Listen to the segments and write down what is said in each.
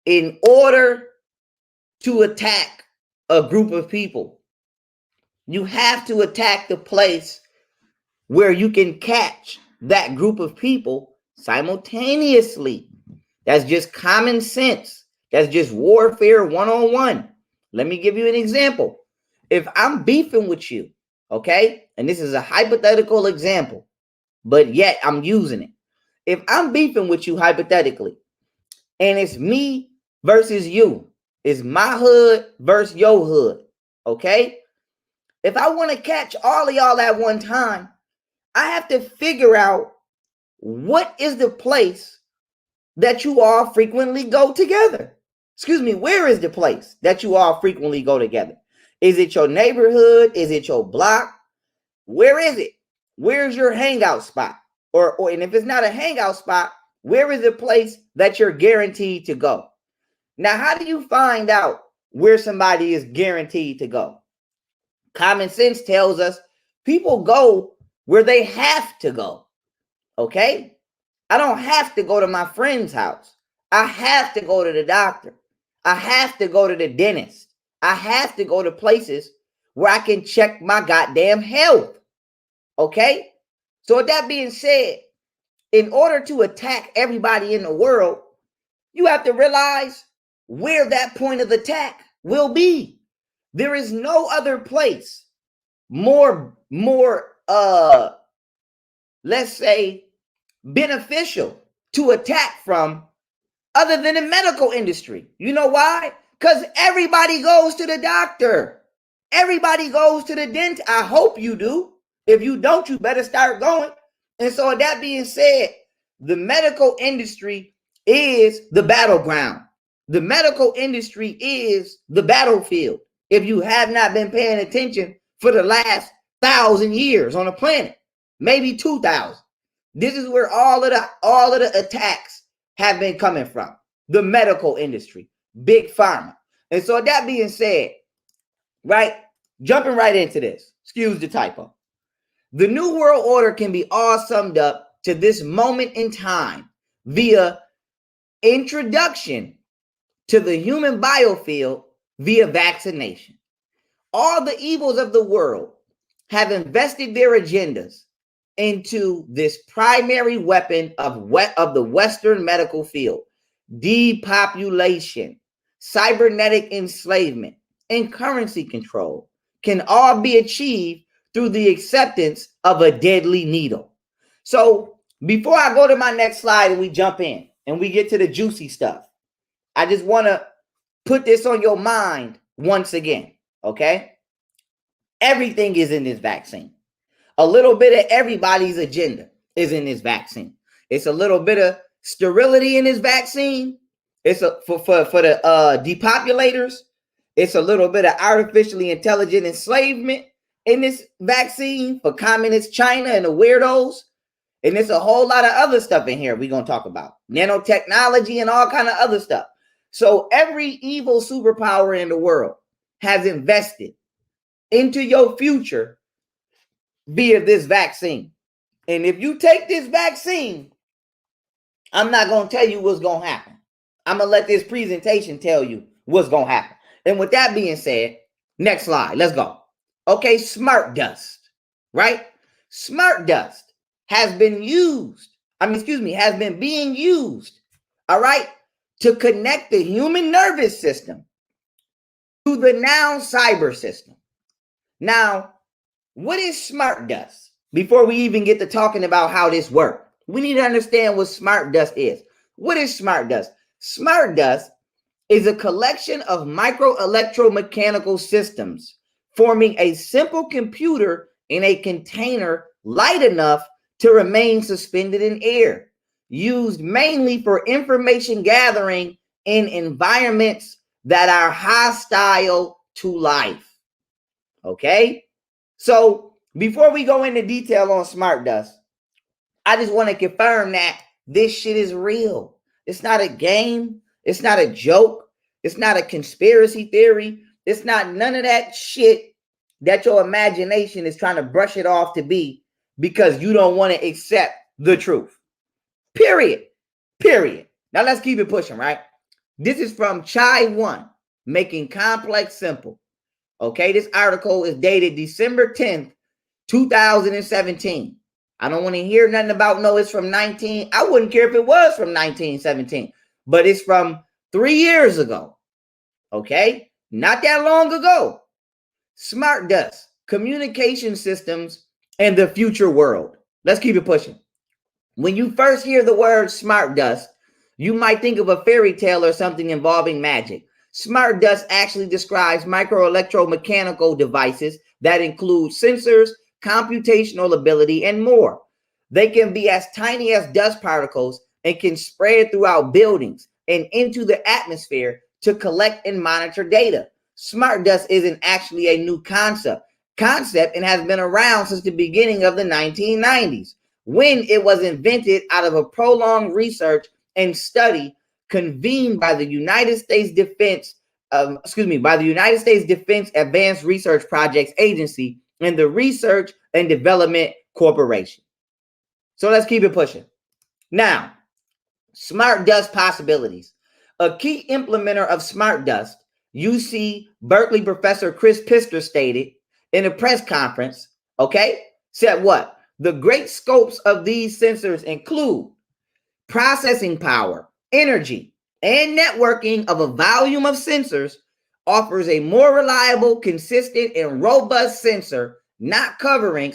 in order to attack a group of people, you have to attack the place where you can catch that group of people simultaneously. That's just common sense. That's just warfare 101. Let me give you an example. If I'm beefing with you, okay, and this is a hypothetical example, but yet I'm using it. If I'm beefing with you hypothetically, and it's me versus you, it's my hood versus your hood, okay? If I want to catch all of y'all at one time, I have to figure out what is the place that you all frequently go together. Excuse me, where is the place that you all frequently go together? Is it your neighborhood? Is it your block? Where is it? Where's your hangout spot? Or and if it's not a hangout spot, where is the place that you're guaranteed to go? Now, how do you find out where somebody is guaranteed to go? Common sense tells us people go where they have to go. Okay? I don't have to go to my friend's house. I have to go to the doctor. I have to go to the dentist. I have to go to places where I can check my goddamn health. Okay? So with that being said, in order to attack everybody in the world, you have to realize where that point of attack will be. There is no other place more let's say beneficial to attack from other than the medical industry. You know why? Because everybody goes to the doctor. Everybody goes to the dentist. I hope you do. If you don't, you better start going. And so with that being said, the medical industry is the battleground. The medical industry is the battlefield. If you have not been paying attention for the last 1,000 years on the planet, maybe 2,000. This is where all of the attacks have been coming from. The medical industry, big pharma. And so that being said, right, jumping right into this, excuse the typo. The New World Order can be all summed up to this moment in time via introduction to the human biofield via vaccination. All the evils of the world have invested their agendas into this primary weapon of the Western medical field: depopulation, cybernetic enslavement, and currency control can all be achieved through the acceptance of a deadly needle. So before I go to my next slide and we jump in and we get to the juicy stuff, I just want to put this on your mind once again, okay? Everything is in this vaccine. A little bit of everybody's agenda is in this vaccine. It's a little bit of sterility in this vaccine. It's for the depopulators. It's a little bit of artificially intelligent enslavement in this vaccine for communist China and the weirdos. And there's a whole lot of other stuff in here we're going to talk about. Nanotechnology and all kind of other stuff. So every evil superpower in the world has invested into your future via this vaccine. And if you take this vaccine, I'm not going to tell you what's going to happen. I'm going to let this presentation tell you what's going to happen. And with that being said, next slide, let's go. Okay, smart dust, right? Smart dust has been being used, all right, to connect the human nervous system to the now cyber system. Now, what is smart dust? Before we even get to talking about how this works, we need to understand what smart dust is. What is smart dust? Smart dust is a collection of micro electromechanical systems forming a simple computer in a container light enough to remain suspended in air, used mainly for information gathering in environments that are hostile to life. Okay? So before we go into detail on smart dust, I just want to confirm that this shit is real. It's not a game. It's not a joke. It's not a conspiracy theory. It's not none of that shit that your imagination is trying to brush it off to be because you don't want to accept the truth. Period. Now let's keep it pushing, right? This is from Chai One, Making Complex Simple. Okay, this article is dated December 10th, 2017. I don't want to hear nothing about no, it's from 19. I wouldn't care if it was from 1917, but it's from 3 years ago. Okay, not that long ago. Smart dust, communication systems, and the future world. Let's keep it pushing. When you first hear the word smart dust, you might think of a fairy tale or something involving magic. Smart dust actually describes microelectromechanical devices that include sensors, computational ability, and more. They can be as tiny as dust particles and can spread throughout buildings and into the atmosphere to collect and monitor data. Smart dust isn't actually a new concept and has been around since the beginning of the 1990s, when it was invented out of a prolonged research and study convened by the United States Defense Advanced Research Projects Agency and the Research and Development Corporation. So let's keep it pushing. Now, smart dust possibilities. A key implementer of smart dust, UC Berkeley professor Chris Pister stated in a press conference, said what? The great scopes of these sensors include processing power, energy, and networking of a volume of sensors offers a more reliable, consistent, and robust sensor, not covering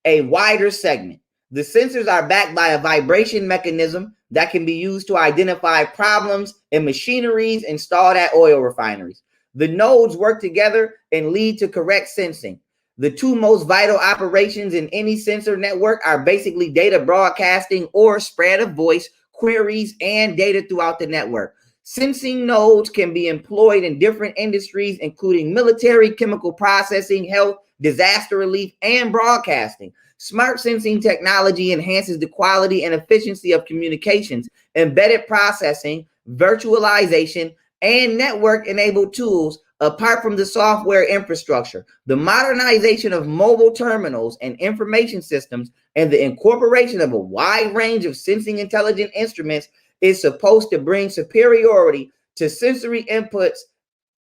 a wider segment. The sensors are backed by a vibration mechanism that can be used to identify problems in machineries installed at oil refineries. The nodes work together and lead to correct sensing. The two most vital operations in any sensor network are basically data broadcasting or spread of voice, queries, and data throughout the network. Sensing nodes can be employed in different industries, including military, chemical processing, health, disaster relief, and broadcasting. Smart sensing technology enhances the quality and efficiency of communications. Embedded processing, virtualization, and network-enabled tools, apart from the software infrastructure, the modernization of mobile terminals and information systems, and the incorporation of a wide range of sensing intelligent instruments is supposed to bring superiority to sensory inputs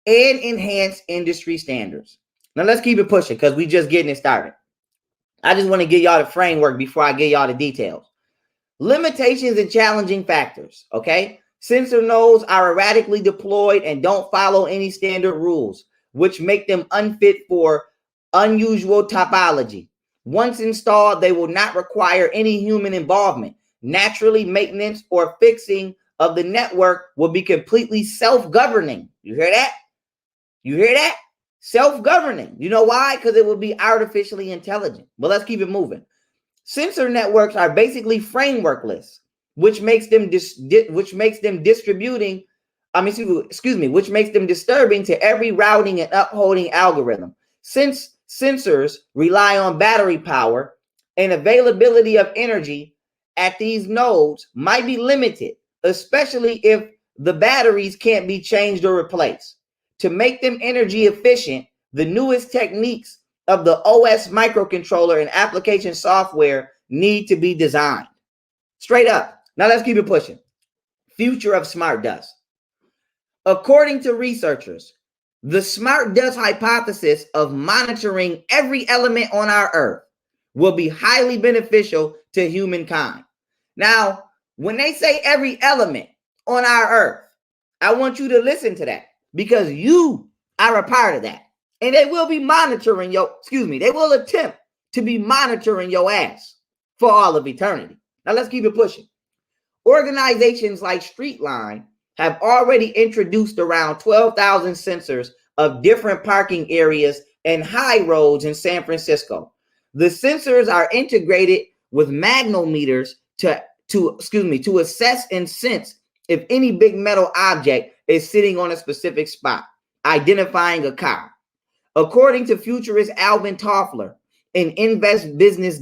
and enhance industry standards. Now let's keep it pushing because we just getting it started. I just want to give y'all the framework before I give y'all the details. Limitations and challenging factors, okay? Sensor nodes are erratically deployed and don't follow any standard rules, which make them unfit for unusual topology. Once installed, they will not require any human involvement. Naturally, maintenance or fixing of the network will be completely self-governing. You hear that? You hear that? Self-governing. You know why? Because it will be artificially intelligent. But let's keep it moving. Sensor networks are basically frameworkless, which makes them disturbing to every routing and upholding algorithm. Since sensors rely on battery power and availability of energy at these nodes might be limited, especially if the batteries can't be changed or replaced. To make them energy efficient, the newest techniques of the OS microcontroller and application software need to be designed. Straight up. Now let's keep it pushing. Future of smart dust. According to researchers, the smart dust hypothesis of monitoring every element on our Earth will be highly beneficial to humankind. Now, when they say every element on our Earth, I want you to listen to that because you are a part of that. And they will be monitoring they will attempt to be monitoring your ass for all of eternity. Now let's keep it pushing. Organizations like Streetline have already introduced around 12,000 sensors of different parking areas and high roads in San Francisco. The sensors are integrated with magnometers to assess and sense if any big metal object is sitting on a specific spot, identifying a car. According to futurist Alvin Toffler in Investors Business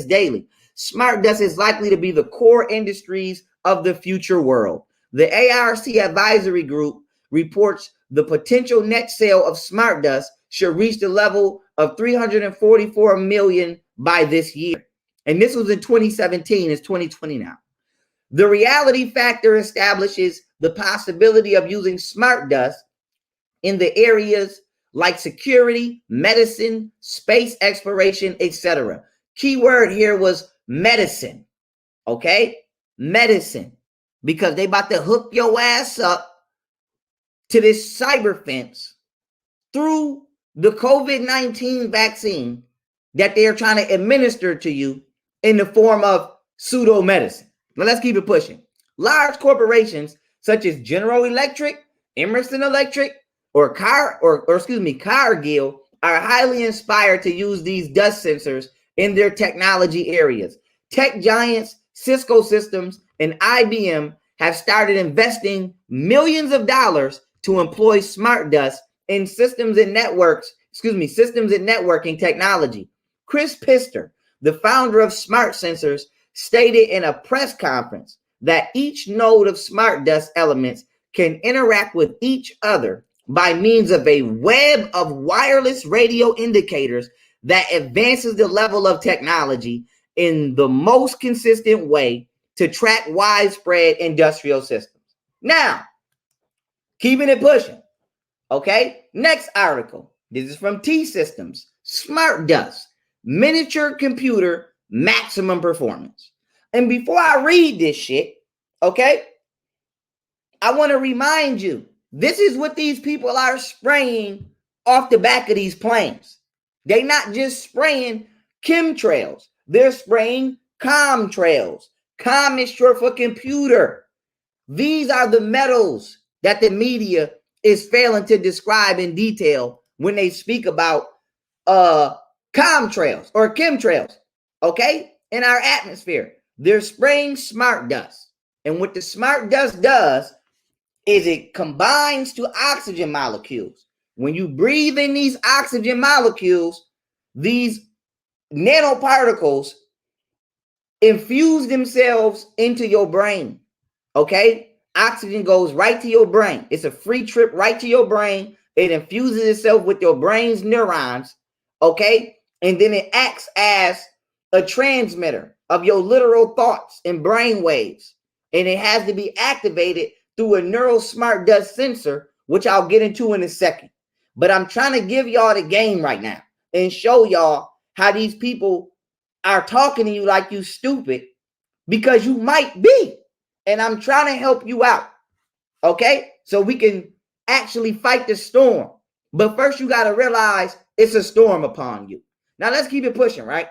Daily, smart dust is likely to be the core industries of the future world. The ARC Advisory Group reports the potential net sale of smart dust should reach the level of 344 million by this year. And this was in 2017, it's 2020 now. The reality factor establishes the possibility of using smart dust in the areas like security, medicine, space exploration, etc. Keyword here was medicine, okay? Medicine, because they about to hook your ass up to this cyber fence through the COVID-19 vaccine that they are trying to administer to you in the form of pseudo medicine. Now let's keep it pushing. Large corporations such as General Electric, Emerson Electric, or Cargill are highly inspired to use these dust sensors in their technology areas. Tech giants Cisco Systems and IBM have started investing millions of dollars to employ smart dust in systems and networking technology. Chris Pister, the founder of Smart Sensors, stated in a press conference that each node of smart dust elements can interact with each other by means of a web of wireless radio indicators that advances the level of technology in the most consistent way to track widespread industrial systems. Now, keeping it pushing. Okay, next article. This is from T-Systems. Smart dust, miniature computer, maximum performance. And before I read this shit, okay, I want to remind you, this is what these people are spraying off the back of these planes. They're not just spraying chemtrails. They're spraying comtrails. Com is short for computer. These are the metals that the media is failing to describe in detail when they speak about comtrails or chemtrails, okay, in our atmosphere. They're spraying smart dust. And what the smart dust does is it combines to oxygen molecules. When you breathe in these oxygen molecules, these nanoparticles infuse themselves into your brain, okay? Oxygen goes right to your brain. It's a free trip right to your brain. It infuses itself with your brain's neurons, okay? And then it acts as a transmitter of your literal thoughts and brain waves. And it has to be activated through a neural smart dust sensor, which I'll get into in a second. But I'm trying to give y'all the game right now and show y'all how these people are talking to you like you stupid, because you might be. And I'm trying to help you out, okay? So we can actually fight the storm. But first, you got to realize it's a storm upon you. Now, let's keep it pushing, right?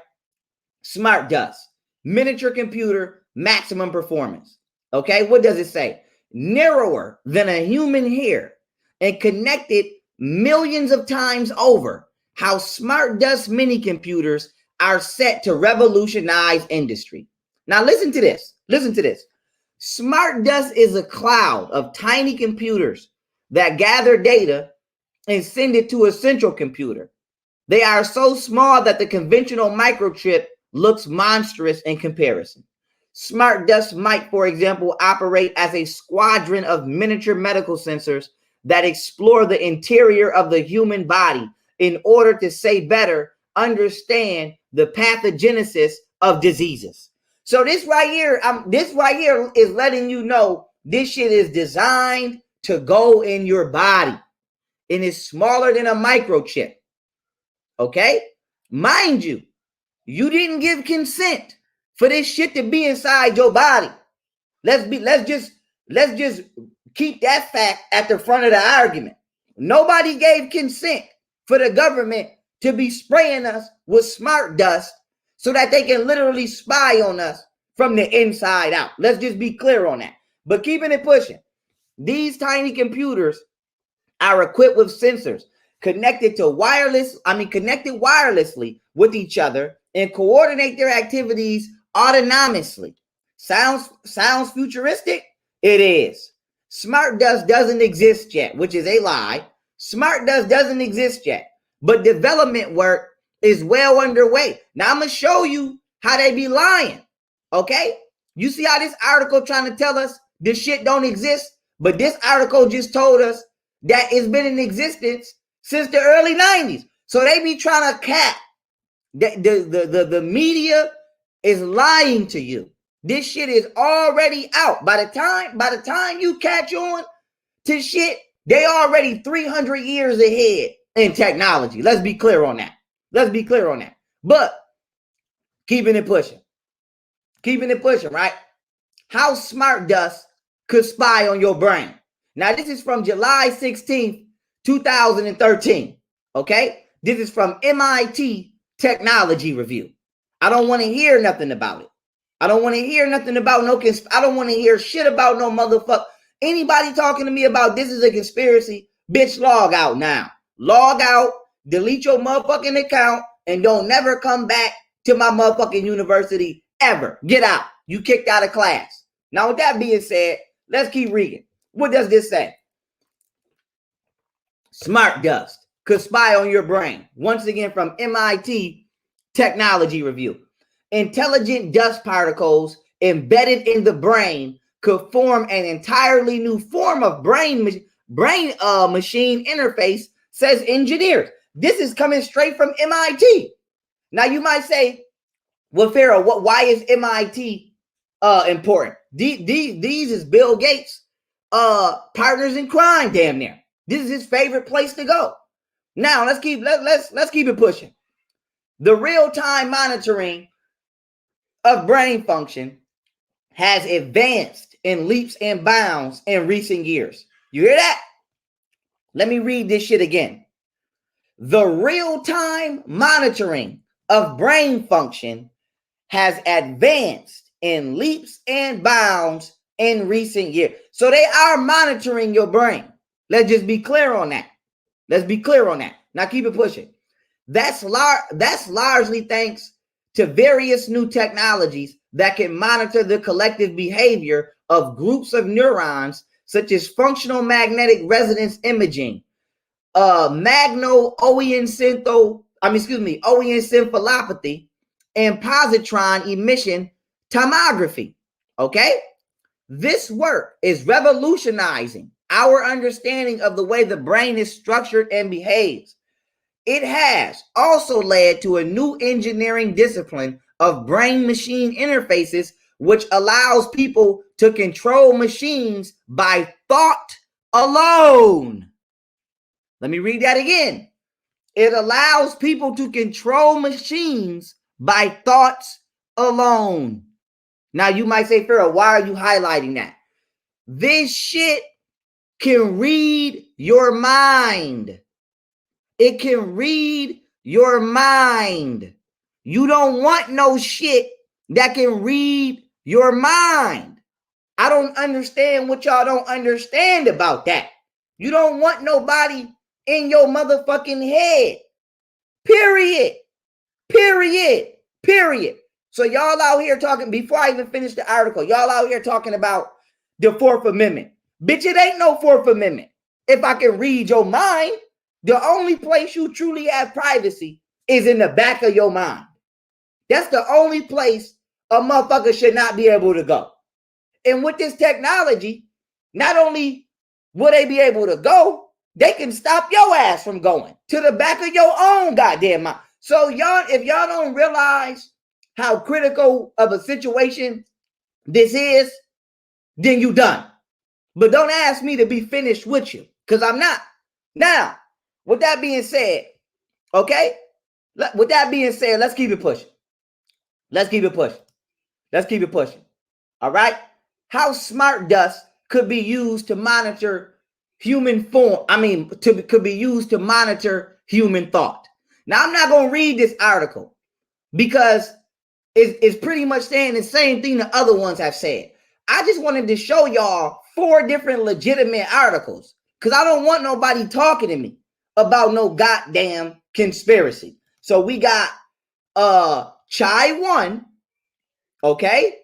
Smart dust, miniature computer, maximum performance. Okay, what does it say? Narrower than a human hair and connected millions of times over. How smart dust mini computers are set to revolutionize industry. Now, listen to this. Listen to this. Smart dust is a cloud of tiny computers that gather data and send it to a central computer. They are so small that the conventional microchip looks monstrous in comparison. Smart dust might, for example, operate as a squadron of miniature medical sensors that explore the interior of the human body in order to say better, understand the pathogenesis of diseases. So this right here is letting you know this shit is designed to go in your body, and it's smaller than a microchip. Okay, mind you, you didn't give consent for this shit to be inside your body. Let's just keep that fact at the front of the argument. Nobody gave consent for the government to be spraying us with smart dust so that they can literally spy on us from the inside out. Let's just be clear on that. But keeping it pushing, these tiny computers are equipped with sensors connected wirelessly with each other and coordinate their activities autonomously. Sounds futuristic? It is. Smart dust doesn't exist yet, which is a lie. Smart dust doesn't exist yet, but development work is well underway. Now I'm going to show you how they be lying, okay? You see how this article trying to tell us this shit don't exist, but this article just told us that it's been in existence since the early 90s. So they be trying to cap. The media is lying to you. This shit is already out. By the time you catch on to shit, they already 300 years ahead in technology. Let's be clear on that. But keeping it pushing, right? How smart dust could spy on your brain. Now, this is from July 16th, 2013. Okay? This is from MIT Technology Review. I don't want to hear nothing about it. I don't want to hear nothing about I don't want to hear shit about no motherfucker. Anybody talking to me about this is a conspiracy, bitch, log out now. Log out, delete your motherfucking account, and don't never come back to my motherfucking university ever. Get out. You kicked out of class. Now, with that being said, let's keep reading. What does this say? Smart dust could spy on your brain. Once again, from MIT Technology Review. Intelligent dust particles embedded in the brain could form an entirely new form of brain machine interface, says engineers. This is coming straight from MIT. Now, you might say, well, Pharaoh, why is MIT important? These is Bill Gates' partners in crime, damn near. This is his favorite place to go. Now, let's keep it pushing. The real-time monitoring of brain function has advanced in leaps and bounds in recent years. You hear that? Let me read this shit again. The real-time monitoring of brain function has advanced in leaps and bounds in recent years. So they are monitoring your brain. Let's just be clear on that. Now keep it pushing. That's largely thanks to various new technologies that can monitor the collective behavior of groups of neurons, such as functional magnetic resonance imaging, oencephalopathy, and positron emission tomography. Okay? This work is revolutionizing our understanding of the way the brain is structured and behaves. It has also led to a new engineering discipline of brain-machine interfaces, which allows people to control machines by thought alone. Let me read that again. It allows people to control machines by thoughts alone. Now, you might say, Pharaoh, why are you highlighting that? This shit can read your mind. It can read your mind. You don't want no shit that can read your mind. I don't understand what y'all don't understand about that. You don't want nobody in your motherfucking head. Period. So y'all out here talking, before I even finish the article, y'all out here talking about the Fourth Amendment. Bitch, it ain't no Fourth Amendment. If I can read your mind, the only place you truly have privacy is in the back of your mind. That's the only place a motherfucker should not be able to go. And with this technology, not only will they be able to go, they can stop your ass from going to the back of your own goddamn mind. So y'all, if y'all don't realize how critical of a situation this is, then you done. But don't ask me to be finished with you, because I'm not. Now, with that being said, okay? With that being said, let's keep it pushing. All right? How smart dust could be used to monitor human form. Could be used to monitor human thought. Now, I'm not going to read this article because it's pretty much saying the same thing the other ones have said. I just wanted to show y'all 4 different legitimate articles because I don't want nobody talking to me about no goddamn conspiracy. So we got Chai 1, okay?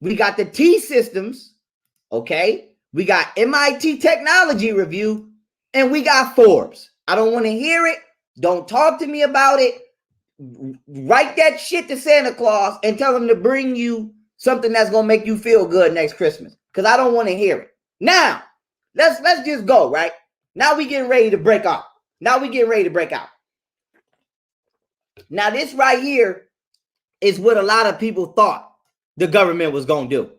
We got the T Systems, okay? We got MIT Technology Review, and we got Forbes. I don't want to hear it. Don't talk to me about it. Write that shit to Santa Claus and tell him to bring you something that's going to make you feel good next Christmas, because I don't want to hear it. Now, let's just go, right? Now we getting ready to break out. Now this right here is what a lot of people thought the government was going to do.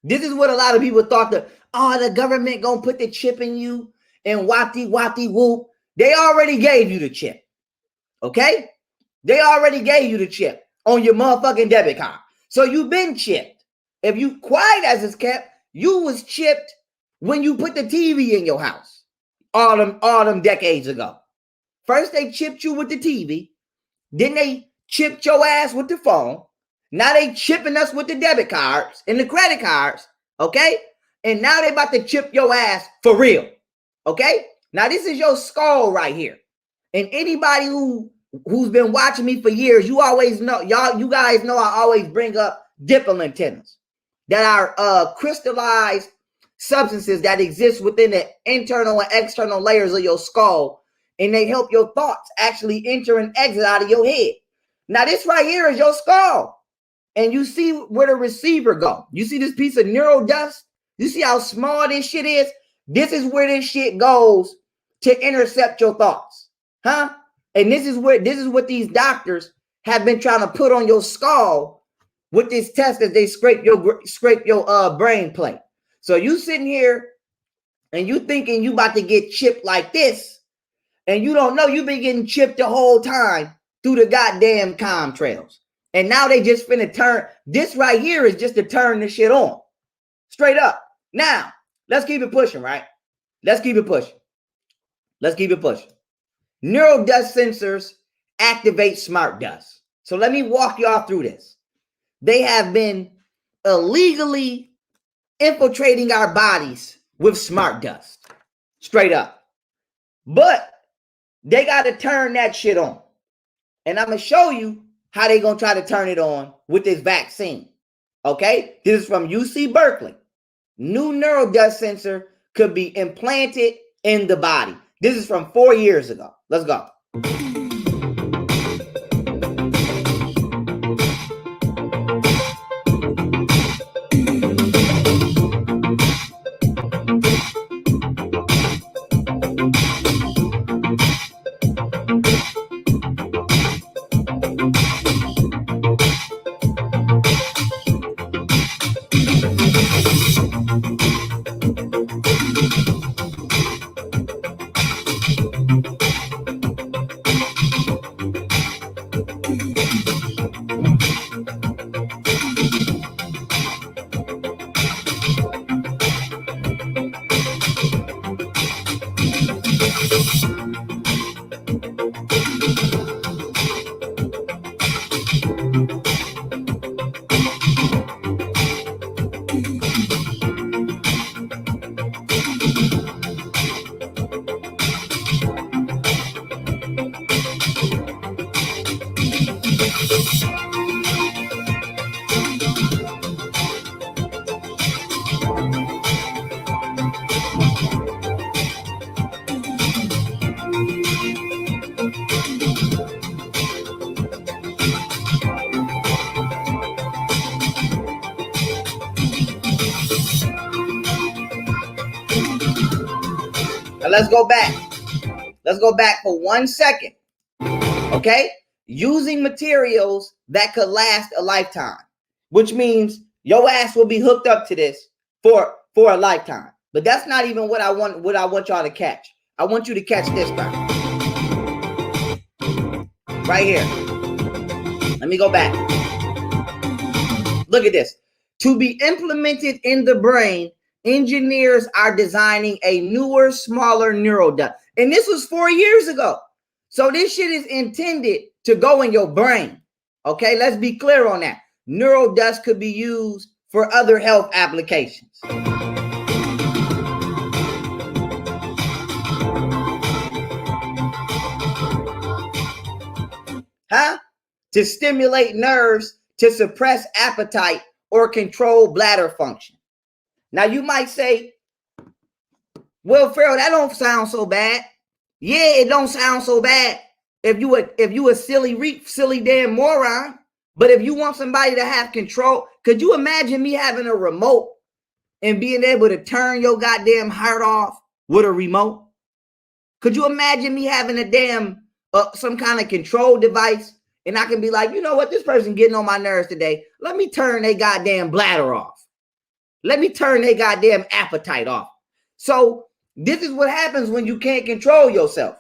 This is what a lot of people thought that, oh, the government going to put the chip in you and whoop whoop. They already gave you the chip. Okay? They already gave you the chip on your motherfucking debit card. So you've been chipped. If you quiet as it's kept, you was chipped when you put the TV in your house all them decades ago. First, they chipped you with the TV. Then they chipped your ass with the phone. Now they chipping us with the debit cards and the credit cards. Okay? And now they about to chip your ass for real. Okay? Now this is your skull right here. And anybody who's been watching me for years, you always know, you guys know I always bring up Dipple antennas that are crystallized substances that exist within the internal and external layers of your skull, and they help your thoughts actually enter and exit out of your head. Now this right here is your skull, and you see where the receiver go. You see this piece of neural dust? You see how small this shit is? This is where this shit goes to intercept your thoughts, huh? And this is what these doctors have been trying to put on your skull with this test as they scrape your brain plate. So you sitting here and you thinking you about to get chipped like this, and you don't know you've been getting chipped the whole time through the goddamn contrails. And now they just finna turn this right here is just to turn this shit on. Straight up. Now, let's keep it pushing, right? Let's keep it pushing. Neural dust sensors activate smart dust. So let me walk y'all through this. They have been illegally infiltrating our bodies with smart dust. Straight up. But they got to turn that shit on. And I'm going to show you how they're going to try to turn it on with this vaccine. Okay? This is from UC Berkeley. New neural dust sensor could be implanted in the body. This is from 4 years ago. Let's go. Now let's go back. Let's go back for 1 second. Okay? Using materials that could last a lifetime, which means your ass will be hooked up to this for a lifetime. But that's not even what I want y'all to catch. I want you to catch this part. Right here. Let me go back. Look at this. To be implemented in the brain, engineers are designing a newer, smaller neural dust. And this was 4 years ago. So this shit is intended to go in your brain. Okay, let's be clear on that. Neural dust could be used for other health applications. Huh? To stimulate nerves, to suppress appetite, or control bladder function. Now you might say, well, Pharaoh, that don't sound so bad. Yeah, it don't sound so bad if you a silly damn moron. But if you want somebody to have control, could you imagine me having a remote and being able to turn your goddamn heart off with a remote? Could you imagine me having a damn some kind of control device and I can be like, you know what, this person getting on my nerves today. Let me turn their goddamn bladder off. Let me turn their goddamn appetite off. So this is what happens when you can't control yourself.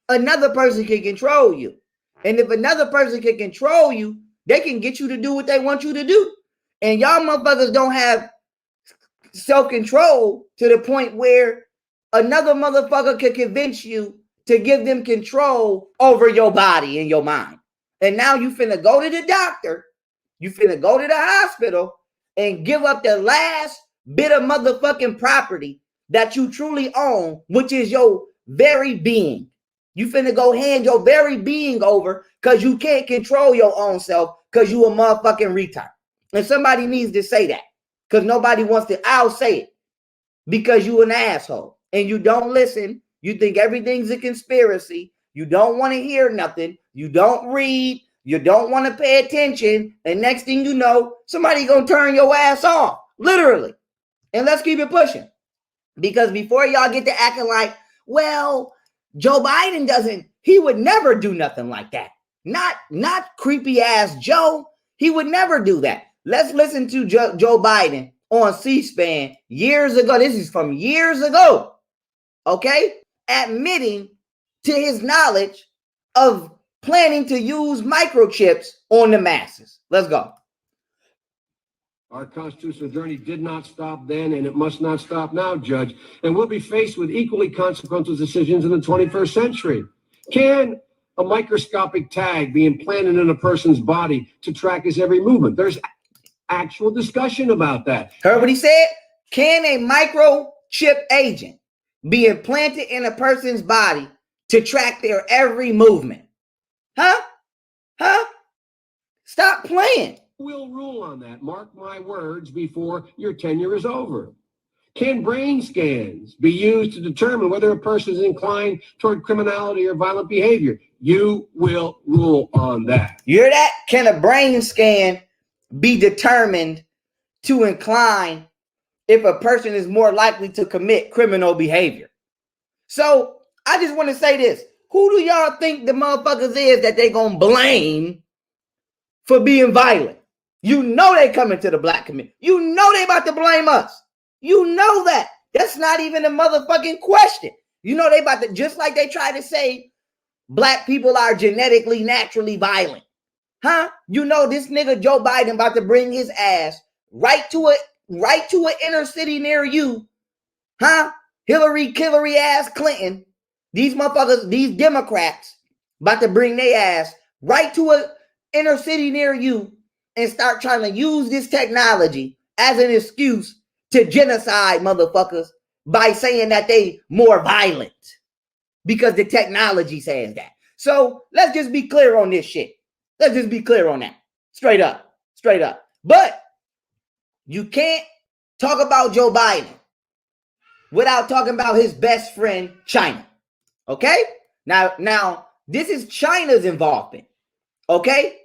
Another person can control you. And if another person can control you, they can get you to do what they want you to do. And y'all motherfuckers don't have self-control to the point where another motherfucker can convince you to give them control over your body and your mind. And now you finna go to the doctor, you finna go to the hospital and give up the last bit of motherfucking property that you truly own, which is your very being. You finna go hand your very being over because you can't control your own self because you a motherfucking retard. And somebody needs to say that because nobody wants to. I'll say it because you an asshole and you don't listen. You think everything's a conspiracy. You don't want to hear nothing. You don't read. You don't want to pay attention. And next thing you know, somebody gonna turn your ass off, literally. And let's keep it pushing. Because before y'all get to acting like, well, Joe Biden he would never do nothing like that. Not creepy ass Joe. He would never do that. Let's listen to Joe Biden on C-SPAN years ago. This is from years ago. Okay? Admitting to his knowledge of planning to use microchips on the masses. Let's go. Our constitutional journey did not stop then, and it must not stop now, Judge. And we'll be faced with equally consequential decisions in the 21st century. Can a microscopic tag be implanted in a person's body to track his every movement? There's actual discussion about that. Heard what he said? Can a microchip agent be implanted in a person's body to track their every movement? Huh? Stop playing. We'll rule on that. Mark my words before your tenure is over. Can brain scans be used to determine whether a person is inclined toward criminality or violent behavior? You will rule on that. You hear that? Can a brain scan be determined to incline if a person is more likely to commit criminal behavior? So I just want to say this. Who do y'all think the motherfuckers is that they gonna blame for being violent? You know they coming to the black community. You know they about to blame us. You know that. That's not even a motherfucking question. You know they about to, just like they try to say black people are genetically, naturally violent. Huh? You know this nigga Joe Biden about to bring his ass right to an inner city near you. Huh? Hillary ass Clinton. These motherfuckers, these Democrats about to bring their ass right to an inner city near you and start trying to use this technology as an excuse to genocide motherfuckers by saying that they more violent because the technology says that. So let's just be clear on this shit. Let's just be clear on that. Straight up. But you can't talk about Joe Biden without talking about his best friend, China. Okay? Now this is China's involvement. Okay?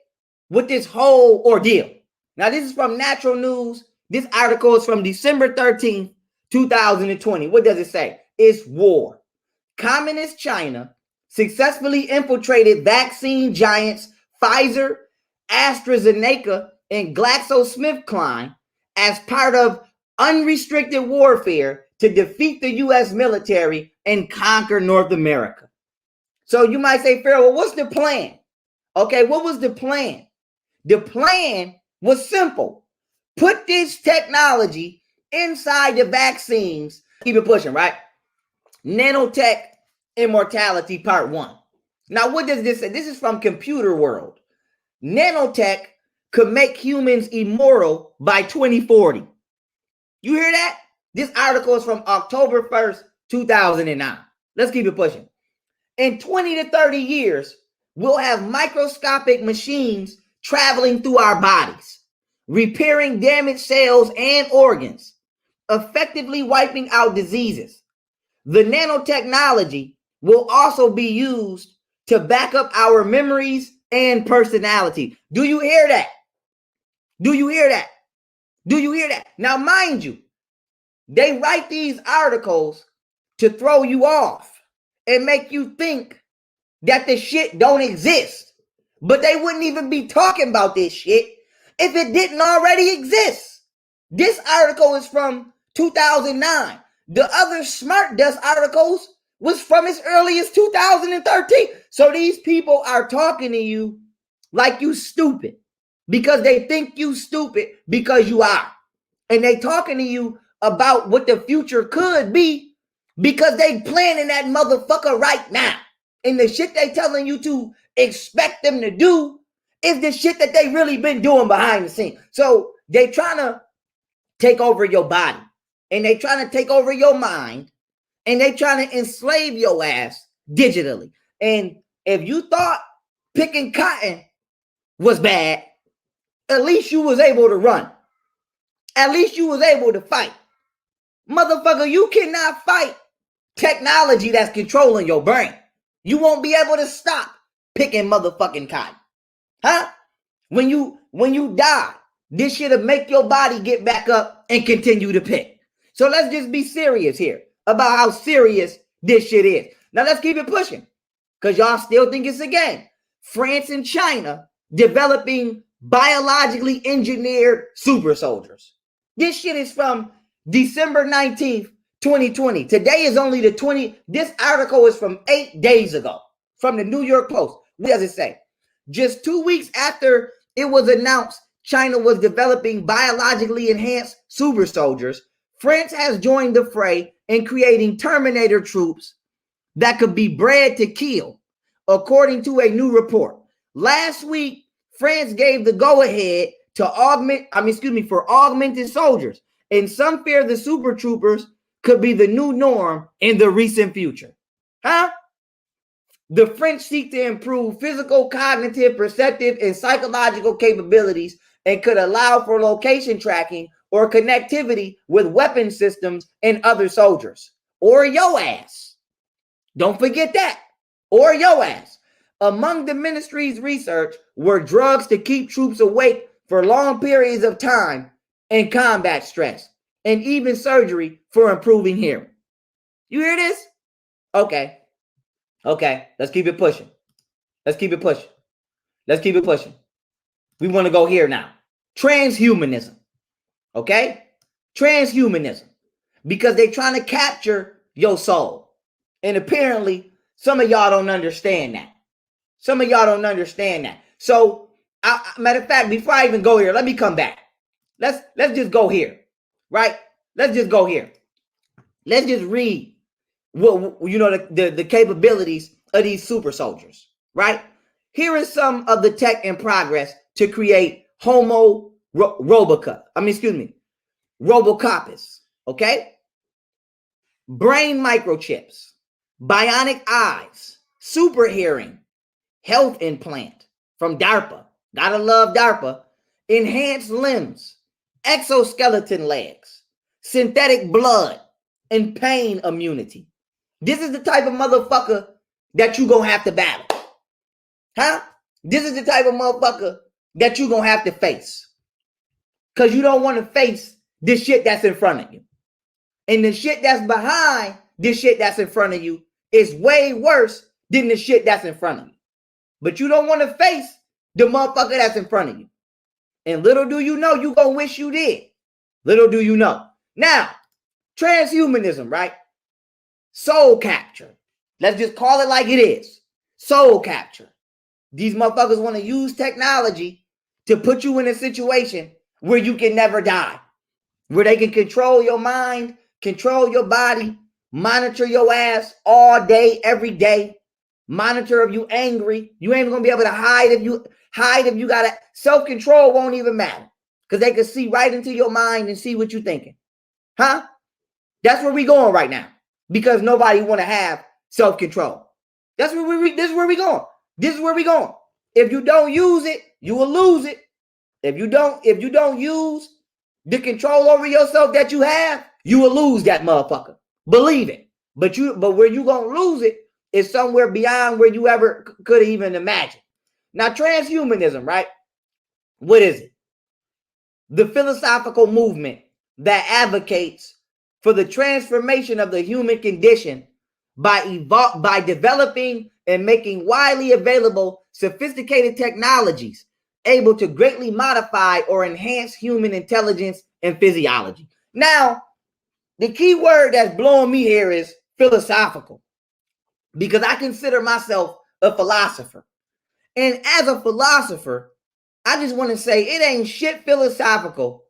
With this whole ordeal. Now, this is from Natural News. This article is from December 13th, 2020. What does it say? It's war. Communist China successfully infiltrated vaccine giants Pfizer, AstraZeneca, and GlaxoSmithKline as part of unrestricted warfare to defeat the U.S. military and conquer North America. So you might say, Pharaoh, well, what's the plan? Okay, what was the plan? The plan was simple. Put this technology inside the vaccines. Keep it pushing, right? Nanotech Immortality Part 1. Now, what does this say? This is from Computer World. Nanotech could make humans immortal by 2040. You hear that? This article is from October 1st, 2009. Let's keep it pushing. In 20 to 30 years, we'll have microscopic machines traveling through our bodies, repairing damaged cells and organs, effectively wiping out diseases. The nanotechnology will also be used to back up our memories and personality. Do you hear that? Do you hear that? Do you hear that? Now, mind you, they write these articles to throw you off and make you think that the shit don't exist. But they wouldn't even be talking about this shit if it didn't already exist. This article is from 2009. The other Smart Dust articles was from as early as 2013. So these people are talking to you like you stupid because they think you stupid because you are. And they talking to you about what the future could be because they planning that motherfucker right now. And the shit they telling you to expect them to do is the shit that they really been doing behind the scenes. So they trying to take over your body and they trying to take over your mind and they trying to enslave your ass digitally. And if you thought picking cotton was bad, at least you was able to run. At least you was able to fight. Motherfucker, you cannot fight technology that's controlling your brain. You won't be able to stop picking motherfucking cotton. Huh? When you die, this shit'll make your body get back up and continue to pick. So let's just be serious here about how serious this shit is. Now let's keep it pushing because y'all still think it's a game. France and China developing biologically engineered super soldiers. This shit is from December 19th, 2020. Today is only the 20th. This article is from 8 days ago from the New York Post. What does it say? Just 2 weeks after it was announced China was developing biologically enhanced super soldiers, France has joined the fray in creating Terminator troops that could be bred to kill, according to a new report. Last week, France gave the go-ahead to for augmented soldiers, and some fear the super troopers could be the new norm in the recent future. Huh? The French seek to improve physical, cognitive, perceptive, and psychological capabilities and could allow for location tracking or connectivity with weapon systems and other soldiers. Or your ass. Don't forget that. Or your ass. Among the ministry's research were drugs to keep troops awake for long periods of time and combat stress, and even surgery for improving hearing. You hear this? Okay, let's keep it pushing. Let's keep it pushing. We want to go here now. Transhumanism. Okay? Transhumanism. Because they're trying to capture your soul. And apparently, some of y'all don't understand that. So, matter of fact, before I even go here, let me come back. Let's just go here, right? Let's just go here. Let's just read what the capabilities of these super soldiers, right? Here is some of the tech in progress to create Homo Robocopus, okay? Brain microchips, bionic eyes, super hearing, health implant from DARPA. Gotta love DARPA. Enhanced limbs, exoskeleton legs, synthetic blood, and pain immunity. This is the type of motherfucker that you gonna have to battle. Huh? This is the type of motherfucker that you gonna have to face. Because you don't want to face the shit that's in front of you. And the shit that's behind this shit that's in front of you is way worse than the shit that's in front of you. But you don't want to face the motherfucker that's in front of you. And little do you know, you gonna wish you did. Little do you know. Now, transhumanism, right? Soul capture. Let's just call it like it is. Soul capture. These motherfuckers want to use technology to put you in a situation where you can never die. Where they can control your mind, control your body, monitor your ass all day, every day. Monitor if you angry. You ain't gonna be able to hide if you got to. Self-control won't even matter. Because they can see right into your mind and see what you're thinking. Huh? That's where we going right now. Because nobody want to have self-control. This is where we going. This is where we going. If you don't use it, you will lose it. If you don't use the control over yourself that you have, you will lose that motherfucker. Believe it. But where you gonna lose it is somewhere beyond where you ever could even imagine. Now, transhumanism, right? What is it? The philosophical movement that advocates for the transformation of the human condition by developing and making widely available sophisticated technologies able to greatly modify or enhance human intelligence and physiology. Now, the key word that's blowing me here is philosophical, because I consider myself a philosopher. And as a philosopher, I just want to say it ain't shit philosophical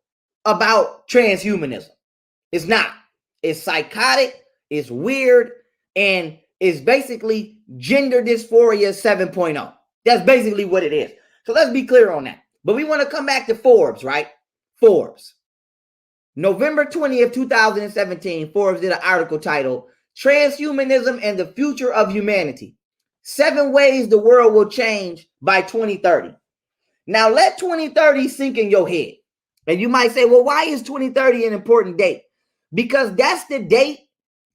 about transhumanism. It's not. It's psychotic, it's weird, and it's basically gender dysphoria 7.0. That's basically what it is. So let's be clear on that. But we want to come back to Forbes, right? Forbes. November 20th, 2017, Forbes did an article titled Transhumanism and the Future of Humanity. 7 ways the world will change by 2030. Now let 2030 sink in your head. And you might say, well, why is 2030 an important date? Because that's the date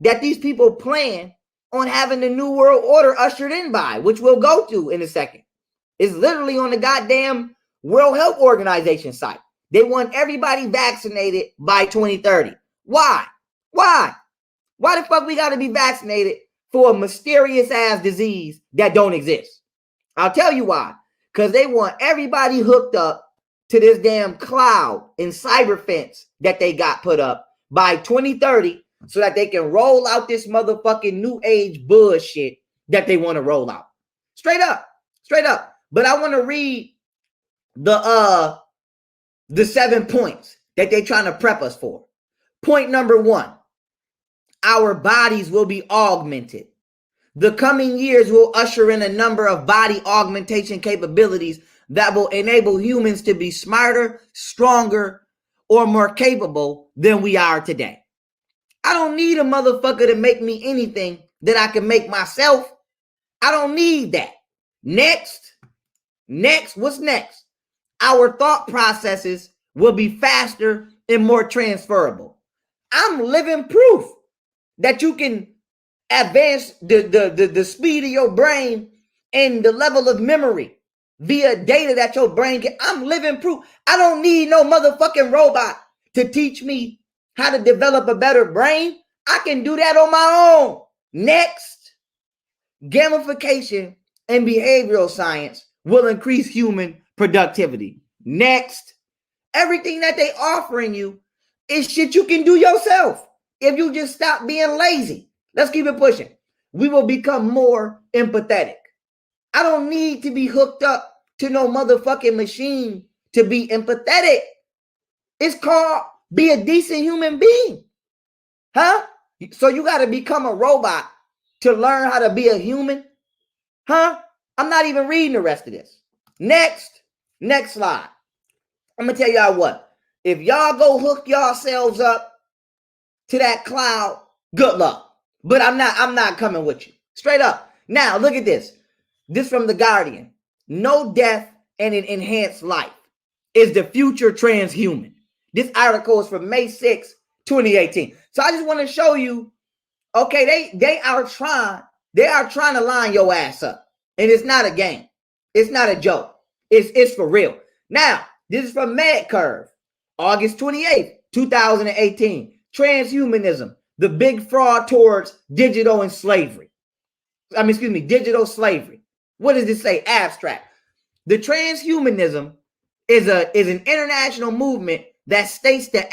that these people plan on having the new world order ushered in by, which we'll go to in a second. It's literally on the goddamn World Health Organization site. They want everybody vaccinated by 2030. Why? Why? Why the fuck we got to be vaccinated for a mysterious ass disease that don't exist? I'll tell you why. Because they want everybody hooked up to this damn cloud and cyber fence that they got put up by 2030 so that they can roll out this motherfucking new age bullshit that they want to roll out. Straight up. Straight up. But I want to read the 7 points that they're trying to prep us for. Point number 1, our bodies will be augmented. The coming years will usher in a number of body augmentation capabilities that will enable humans to be smarter, stronger, or more capable than we are today. I don't need a motherfucker to make me anything that I can make myself. I don't need that. Next, what's next? Our thought processes will be faster and more transferable. I'm living proof that you can advance the speed of your brain and the level of memory via data that your brain can. I'm living proof. I don't need no motherfucking robot to teach me how to develop a better brain. I can do that on my own. Next, gamification and behavioral science will increase human productivity. Next, everything that they offering you is shit you can do yourself if you just stop being lazy. Let's keep it pushing. We will become more empathetic. I don't need to be hooked up to no motherfucking machine to be empathetic. It's called be a decent human being. Huh? So you got to become a robot to learn how to be a human? Huh? I'm not even reading the rest of this. Next slide. I'm going to tell y'all what. If y'all go hook yourselves up to that cloud, good luck. But I'm not coming with you. Straight up. Now, look at this. This from The Guardian. No death and an enhanced life. Is the future transhuman? This article is from May 6, 2018. So I just want to show you, okay, they are trying to line your ass up. And it's not a game. It's not a joke. It's for real. Now, this is from MedCurve, August 28th, 2018. Transhumanism, the big fraud towards digital slavery. Digital slavery. What does this say? Abstract. The transhumanism is an international movement that states that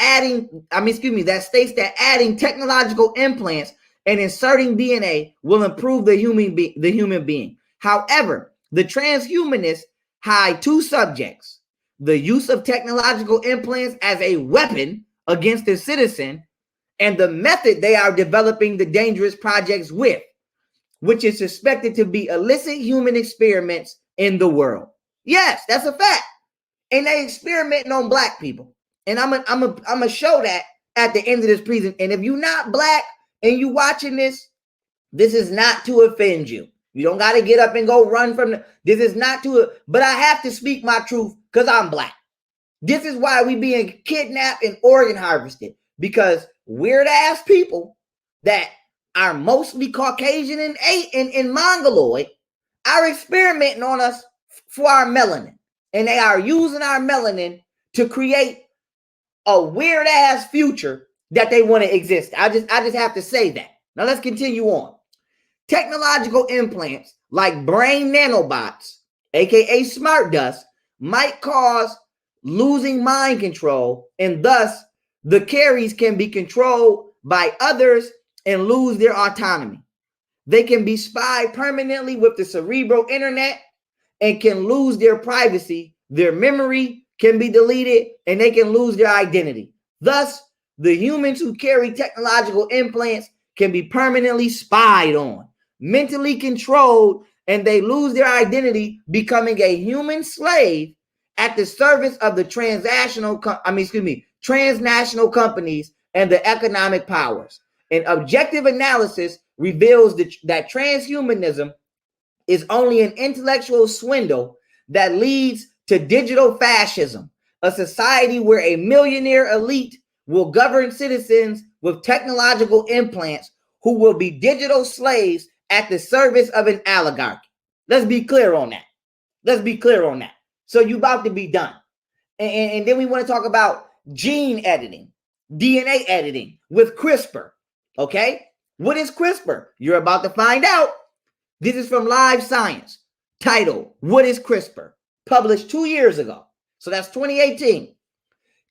adding technological implants and inserting DNA will improve the human being. However, the transhumanists hide 2 subjects: the use of technological implants as a weapon against a citizen, and the method they are developing the dangerous projects with, which is suspected to be illicit human experiments in the world. Yes, that's a fact. And they experimenting on black people. And I'm gonna show that at the end of this presentation. And if you're not black and you watching this, this is not to offend you. You don't got to get up and go run from this is not but I have to speak my truth because I'm black. This is why we being kidnapped and organ harvested, because weird ass people that are mostly Caucasian and Mongoloid are experimenting on us for our melanin. And they are using our melanin to create a weird ass future that they want to exist. I just have to say that. Now let's continue on. Technological implants like brain nanobots aka smart dust, might cause losing mind control, and thus the carries can be controlled by others and lose their autonomy. They can be spied permanently with the cerebral internet and can lose their privacy. Their memory can be deleted and they can lose their identity. Thus, the humans who carry technological implants can be permanently spied on, mentally controlled, and they lose their identity, becoming a human slave at the service of the transnational companies and the economic powers. An objective analysis reveals that transhumanism is only an intellectual swindle that leads to digital fascism, a society where a millionaire elite will govern citizens with technological implants who will be digital slaves at the service of an oligarchy. Let's be clear on that. Let's be clear on that. So you're about to be done. And then we want to talk about gene editing, DNA editing with CRISPR. Okay? What is CRISPR? You're about to find out. This is from Live Science, titled, What is CRISPR? Published 2 years ago. So that's 2018.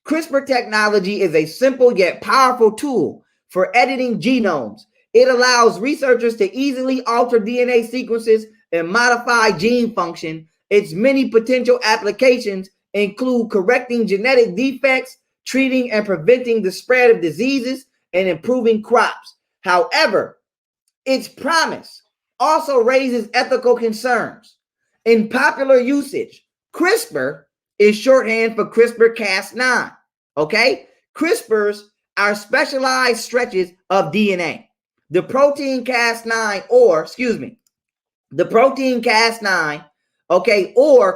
CRISPR technology is a simple yet powerful tool for editing genomes. It allows researchers to easily alter DNA sequences and modify gene function. Its many potential applications include correcting genetic defects, treating and preventing the spread of diseases, and improving crops. However, its promise also raises ethical concerns. In popular usage, CRISPR is shorthand for CRISPR-Cas9. Okay? CRISPRs are specialized stretches of DNA. The protein Cas9, or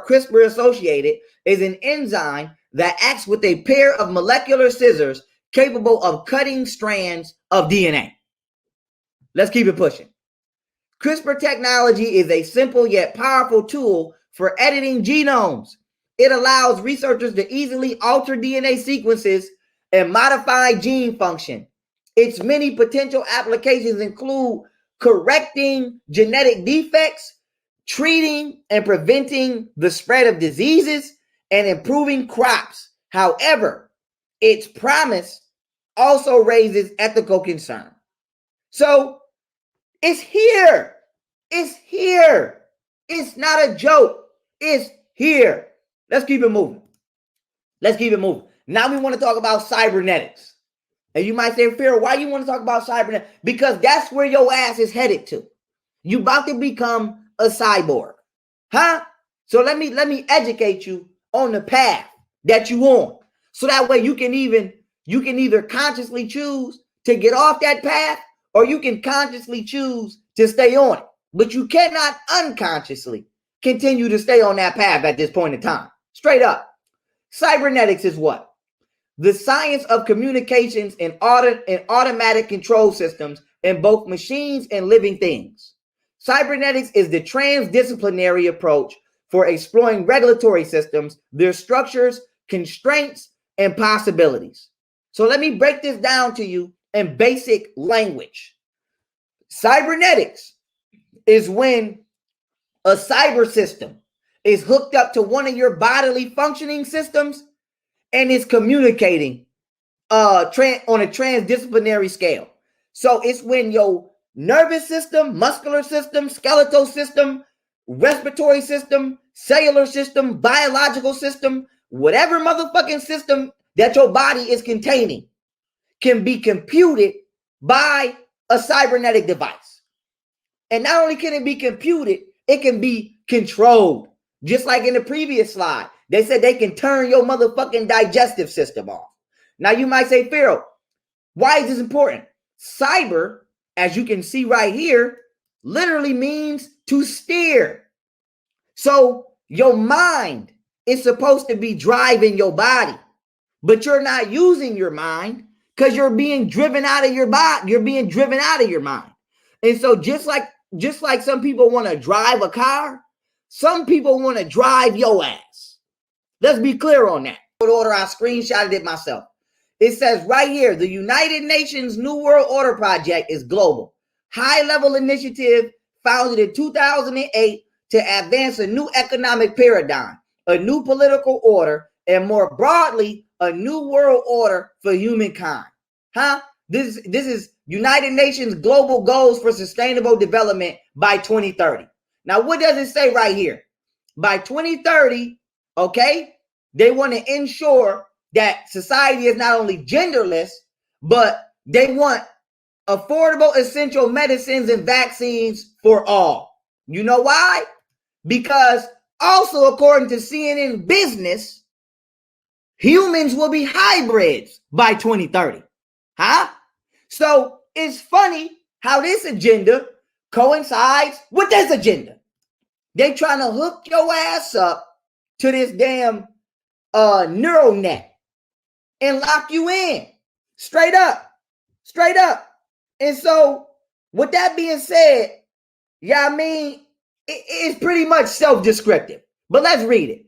CRISPR associated, is an enzyme that acts with a pair of molecular scissors capable of cutting strands of DNA. Let's keep it pushing. CRISPR technology is a simple yet powerful tool for editing genomes. It allows researchers to easily alter DNA sequences and modify gene function. Its many potential applications include correcting genetic defects, treating and preventing the spread of diseases, and improving crops. However, its promise also raises ethical concern. So it's here. It's here. It's not a joke. It's here. Let's keep it moving. Let's keep it moving. Now we want to talk about cybernetics. And you might say, Pharaoh, why you want to talk about cybernetics? Because that's where your ass is headed to. You about to become a cyborg. Huh? So let me educate you on the path that you on. So that way you can either consciously choose to get off that path, or you can consciously choose to stay on it. But you cannot unconsciously continue to stay on that path at this point in time. Straight up. Cybernetics is what? The science of communications and automatic control systems in both machines and living things. Cybernetics is the transdisciplinary approach for exploring regulatory systems, their structures, constraints, and possibilities. So let me break this down to you in basic language. Cybernetics is when a cyber system is hooked up to one of your bodily functioning systems and is communicating on a transdisciplinary scale. So it's when your nervous system, muscular system, skeletal system, respiratory system, cellular system, biological system, whatever motherfucking system that your body is containing can be computed by a cybernetic device. And not only can it be computed, it can be controlled. Just like in the previous slide, they said they can turn your motherfucking digestive system off. Now you might say, Pharaoh, why is this important? Cyber, as you can see right here, literally means to steer. So your mind is supposed to be driving your body, but you're not using your mind because you're being driven out of your body. You're being driven out of your mind. And so just like some people want to drive a car, some people want to drive your ass. Let's be clear on that. Order, I screenshotted it myself. It says right here, the United Nations New World Order Project is global, high-level initiative founded in 2008 to advance a new economic paradigm, a new political order, and more broadly, a new world order for humankind. Huh? This is United Nations Global Goals for Sustainable Development by 2030. Now, what does it say right here? By 2030, okay, they want to ensure that society is not only genderless, but they want affordable essential medicines and vaccines for all. You know why? Because also, according to CNN Business, humans will be hybrids by 2030. Huh? So it's funny how this agenda coincides with this agenda. They trying to hook your ass up to this damn neural net and lock you in. Straight up. Straight up. And so, with that being said, yeah, I mean, it's pretty much self-descriptive. But let's read it.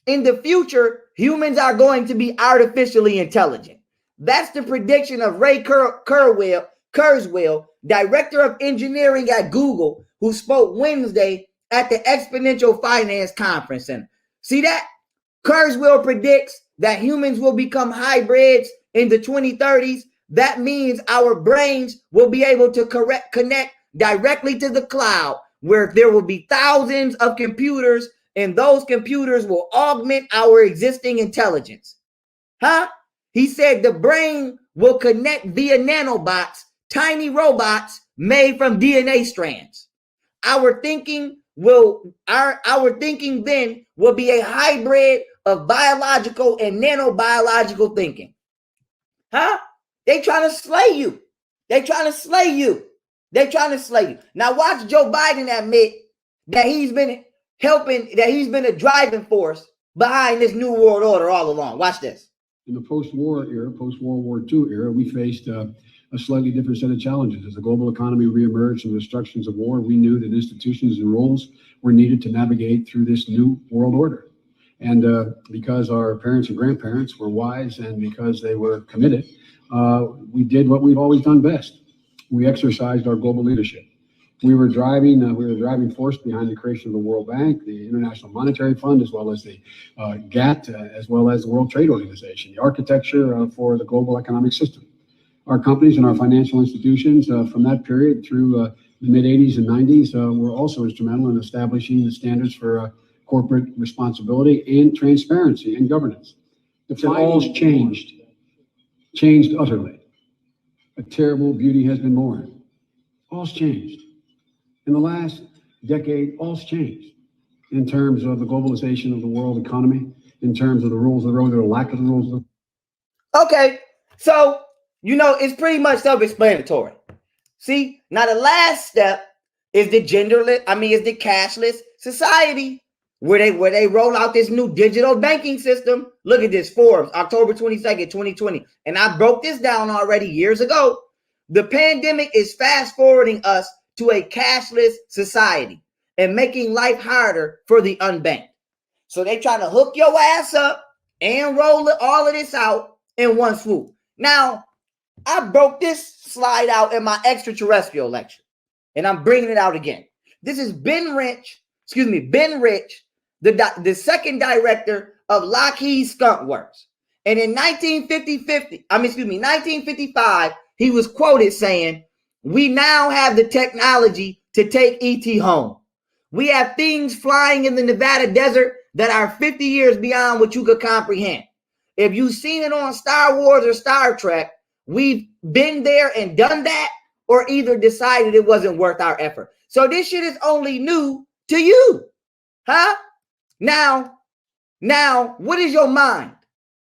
In the future, humans are going to be artificially intelligent. That's the prediction of Ray Kurzweil, director of engineering at Google, who spoke Wednesday at the Exponential Finance Conference Center. See that? Kurzweil predicts that humans will become hybrids in the 2030s. That means our brains will be able to connect directly to the cloud, where there will be thousands of computers, and those computers will augment our existing intelligence. Huh? He said the brain will connect via nanobots, tiny robots made from DNA strands. Our thinking then will be a hybrid of biological and nanobiological thinking. Huh? They trying to slay you. They trying to slay you. They trying to slay you. Now watch Joe Biden admit that he's been a driving force behind this new world order all along. Watch this. In the post-war era, post-World War II era, we faced a slightly different set of challenges. As the global economy reemerged from the destructions of war, we knew that institutions and rules were needed to navigate through this new world order. And because our parents and grandparents were wise and because they were committed, we did what we've always done best. We exercised our global leadership. We were the driving force behind the creation of the World Bank, the International Monetary Fund, as well as the GATT, as well as the World Trade Organization, the architecture for the global economic system. Our companies and our financial institutions from that period through the mid-'80s and '90s were also instrumental in establishing the standards for corporate responsibility and transparency and governance. It all's changed utterly. A terrible beauty has been born. All's changed. In the last decade, all's changed in terms of the globalization of the world economy, in terms of the rules of the road or the lack of the rules of the... Okay, so, it's pretty much self-explanatory. See, now the last step is the cashless society, where they roll out this new digital banking system. Look at this, Forbes, October 22nd, 2020. And I broke this down already years ago. The pandemic is fast forwarding us to a cashless society and making life harder for the unbanked. So they trying to hook your ass up and roll all of this out in one swoop. Now, I broke this slide out in my extraterrestrial lecture, and I'm bringing it out again. This is Ben Rich, the second director of Lockheed Skunk Works. And in 1955, he was quoted saying, "We now have the technology to take ET home. We have things flying in the Nevada desert that are 50 years beyond what you could comprehend. If you've seen it on Star Wars or Star Trek, we've been there and done that, or either decided it wasn't worth our effort." So this shit is only new to you. Huh? Now, what is your mind?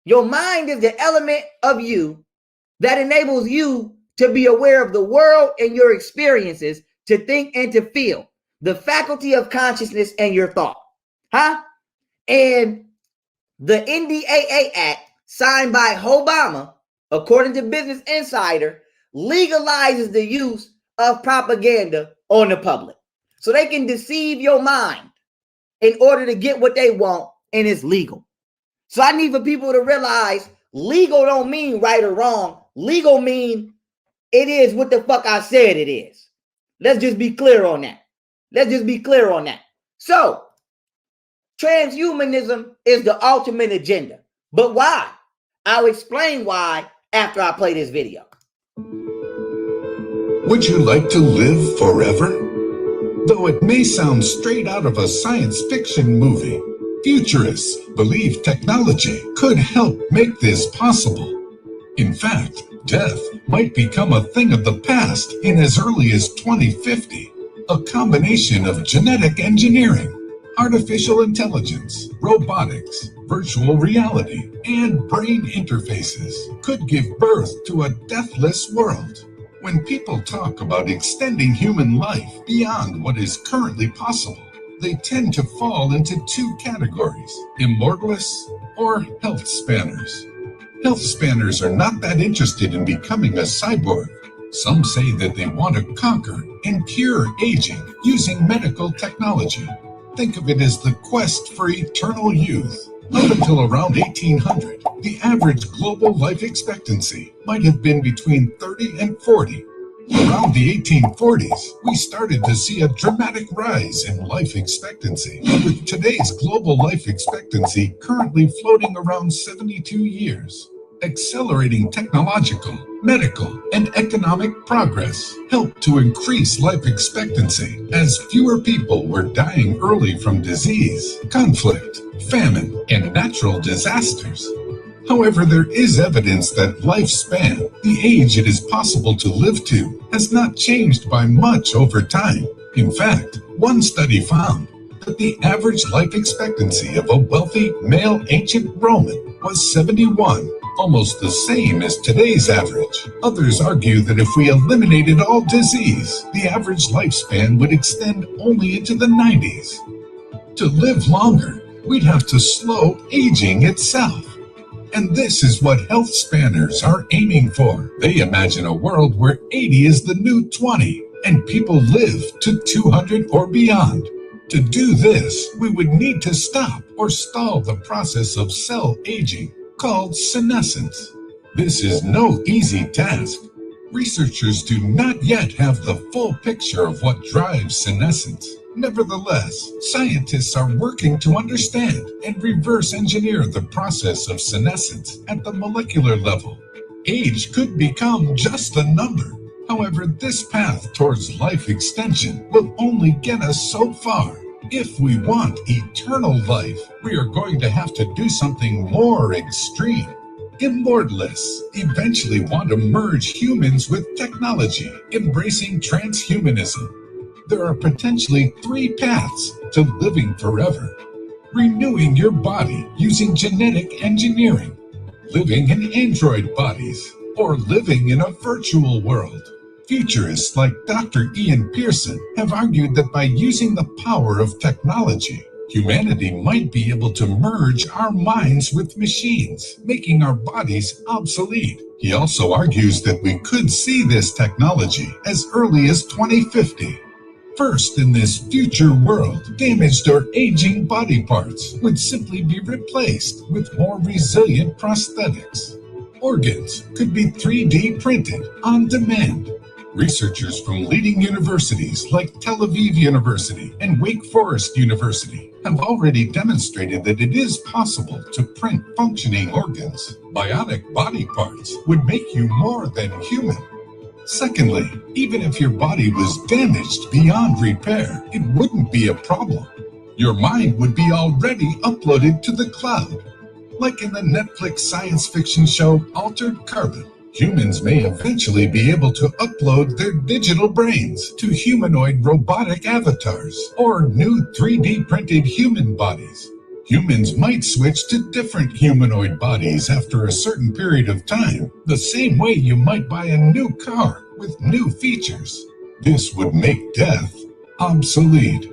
Your mind is the element of you that enables you to be aware of the world and your experiences, to think and to feel, the faculty of consciousness and your thought. Huh? And the NDAA Act, signed by Obama, according to Business Insider, legalizes the use of propaganda on the public. So they can deceive your mind in order to get what they want, and it's legal. So I need for people to realize legal don't mean right or wrong. Legal mean it is what the fuck I said it is. Let's just be clear on that. So, transhumanism is the ultimate agenda. But why? I'll explain why after I play this video. Would you like to live forever? Though it may sound straight out of a science fiction movie, futurists believe technology could help make this possible. In fact, death might become a thing of the past in as early as 2050. A combination of genetic engineering, artificial intelligence, robotics, virtual reality, and brain interfaces could give birth to a deathless world. When people talk about extending human life beyond what is currently possible, they tend to fall into two categories: immortalists or health spanners. Health spanners are not that interested in becoming a cyborg. Some say that they want to conquer and cure aging using medical technology. Think of it as the quest for eternal youth. Up until around 1800, the average global life expectancy might have been between 30 and 40. Around the 1840s, we started to see a dramatic rise in life expectancy, with today's global life expectancy currently floating around 72 years. Accelerating technological, medical, and economic progress helped to increase life expectancy as fewer people were dying early from disease, conflict, famine, and natural disasters. However, there is evidence that lifespan, the age it is possible to live to, has not changed by much over time. In fact, one study found that the average life expectancy of a wealthy male ancient Roman was 71, almost the same as today's average. Others argue that if we eliminated all disease, the average lifespan would extend only into the 90s. To live longer, we'd have to slow aging itself. And this is what health spanners are aiming for. They imagine a world where 80 is the new 20, and people live to 200 or beyond. To do this, we would need to stop or stall the process of cell aging, called senescence. This is no easy task. Researchers do not yet have the full picture of what drives senescence. Nevertheless, scientists are working to understand and reverse engineer the process of senescence at the molecular level. Age could become just a number. However, this path towards life extension will only get us so far. If we want eternal life, we are going to have to do something more extreme. Immortalists eventually want to merge humans with technology, embracing transhumanism. There are potentially 3 paths to living forever: renewing your body using genetic engineering, living in android bodies, or living in a virtual world. Futurists like Dr. Ian Pearson have argued that by using the power of technology, humanity might be able to merge our minds with machines, making our bodies obsolete. He also argues that we could see this technology as early as 2050. First, in this future world, damaged or aging body parts would simply be replaced with more resilient prosthetics. Organs could be 3D printed on demand. Researchers from leading universities like Tel Aviv University and Wake Forest University have already demonstrated that it is possible to print functioning organs. Bionic body parts would make you more than human. Secondly, even if your body was damaged beyond repair, it wouldn't be a problem. Your mind would be already uploaded to the cloud. Like in the Netflix science fiction show Altered Carbon, humans may eventually be able to upload their digital brains to humanoid robotic avatars or new 3D printed human bodies. Humans might switch to different humanoid bodies after a certain period of time, the same way you might buy a new car with new features. This would make death obsolete.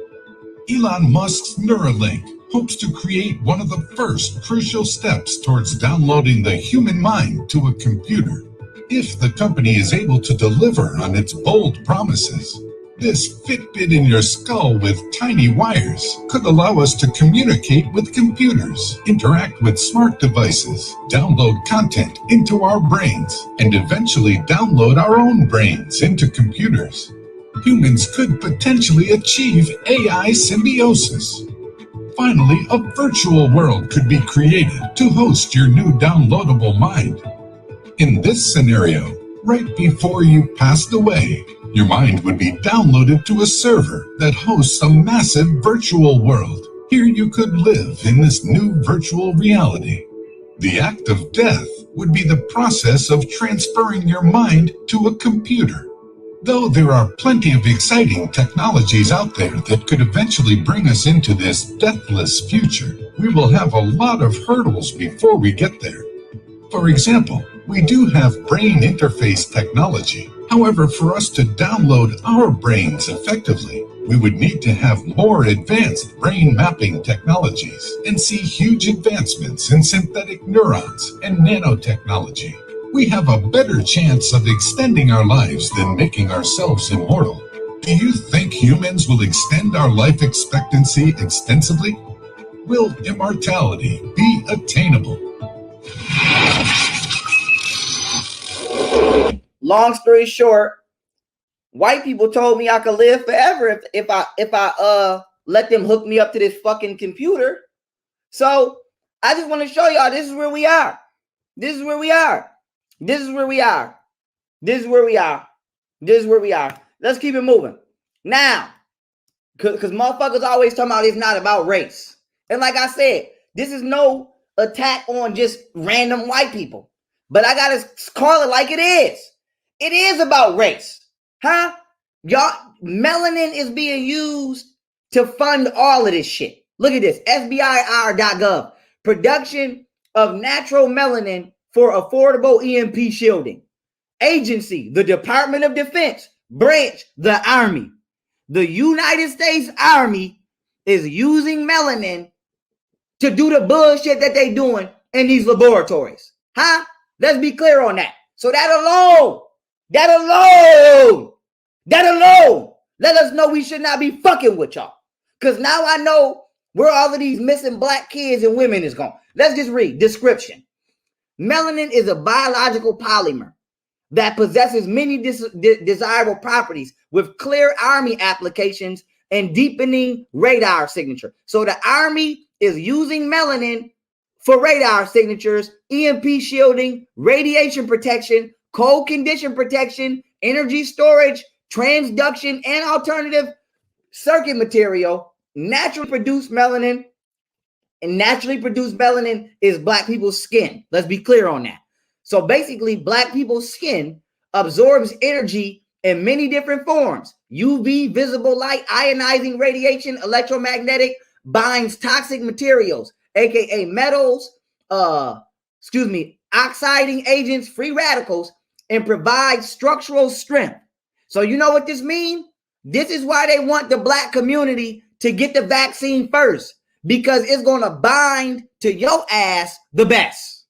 Elon Musk's Neuralink hopes to create one of the first crucial steps towards downloading the human mind to a computer. If the company is able to deliver on its bold promises, this Fitbit in your skull with tiny wires could allow us to communicate with computers, interact with smart devices, download content into our brains, and eventually download our own brains into computers. humans could potentially achieve AI symbiosis. Finally, a virtual world could be created to host your new downloadable mind. In this scenario, right before you passed away, your mind would be downloaded to a server that hosts a massive virtual world. Here you could live in this new virtual reality. The act of death would be the process of transferring your mind to a computer. Though there are plenty of exciting technologies out there that could eventually bring us into this deathless future, we will have a lot of hurdles before we get there. For example, we do have brain interface technology. However, for us to download our brains effectively, we would need to have more advanced brain mapping technologies and see huge advancements in synthetic neurons and nanotechnology. We have a better chance of extending our lives than making ourselves immortal. Do you think humans will extend our life expectancy extensively? Will immortality be attainable? Long story short, white people told me I could live forever if I let them hook me up to this fucking computer. So I just want to show y'all this is where we are. This is where we are. This is where we are. This is where we are. This is where we are. Let's keep it moving. Now, because motherfuckers always talking about it's not about race. And like I said, this is no attack on just random white people. But I got to call it like it is. It is about race. Huh? Y'all, melanin is being used to fund all of this shit. Look at this. SBIR.gov. Production of natural melanin for affordable EMP shielding. Agency, the Department of Defense. Branch, the Army. The United States Army is using melanin to do the bullshit that they doing in these laboratories. Huh? Let's be clear on that. So that alone, let us know we should not be fucking with y'all. Because now I know where all of these missing black kids and women is going. Let's just read. Description. Melanin is a biological polymer that possesses many desirable properties with clear Army applications and deepening radar signature. So the Army is using melanin for radar signatures, EMP shielding, radiation protection, cold condition protection, energy storage, transduction, and alternative circuit material. Naturally produced melanin is black people's skin. Let's be clear on that. So basically, black people's skin absorbs energy in many different forms. UV, visible light, ionizing radiation, electromagnetic, binds toxic materials, aka metals, oxidizing agents, free radicals, and provides structural strength. So you know what this means? This is why they want the black community to get the vaccine first, because it's going to bind to your ass the best.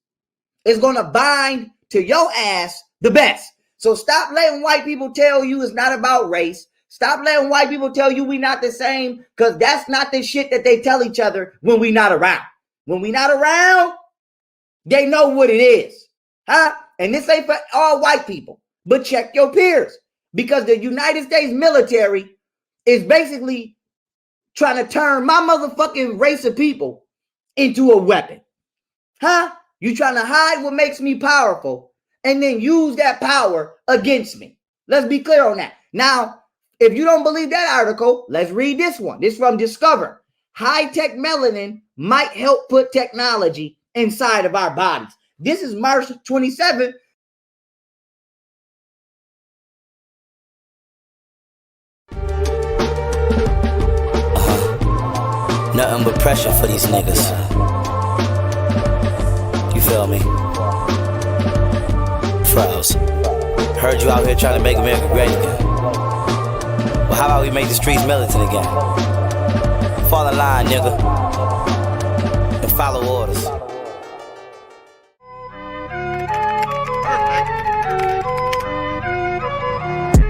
It's going to bind to your ass the best. So stop letting white people tell you it's not about race. Stop letting white people tell you we not the same, because that's not the shit that they tell each other when we not around. When we not around, they know what it is. Huh? And this ain't for all white people, but check your peers, because the United States military is basically trying to turn my motherfucking race of people into a weapon. Huh? You trying to hide what makes me powerful and then use that power against me. Let's be clear on that. Now, if you don't believe that article, let's read this one. This from Discover. High-tech melanin might help put technology inside of our bodies. This is March 27th. Nothing but pressure for these niggas. You feel me? Froze. Heard you out here trying to make America great again. Well, how about we make the streets militant again? Fall in line, nigga. And follow orders.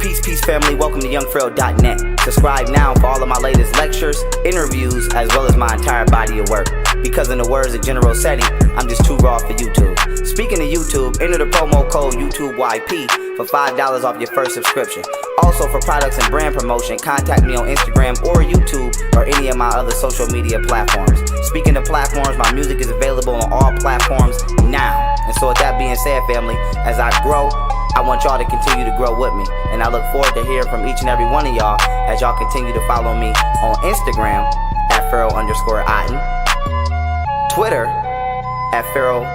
Peace, family. Welcome to YoungFrail.net. Subscribe now for all of my latest lectures, interviews, as well as my entire body of work. Because in the words of General Seti, I'm just too raw for YouTube. Speaking of YouTube, enter the promo code YouTubeYP for $5 off your first subscription. Also, for products and brand promotion, contact me on Instagram or YouTube or any of my other social media platforms. Speaking of platforms, my music is available on all platforms now. And so with that being said, family, as I grow, I want y'all to continue to grow with me. And I look forward to hearing from each and every one of y'all as y'all continue to follow me on Instagram at Pharaoh_Otten, Twitter at Pharaoh_Otten_,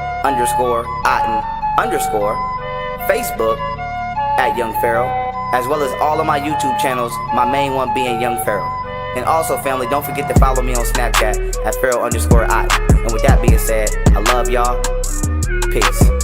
Facebook at Young Pharaoh, as well as all of my YouTube channels, my main one being Young Pharaoh. And also, family, don't forget to follow me on Snapchat at Pharaoh_Otten. And with that being said, I love y'all. Peace.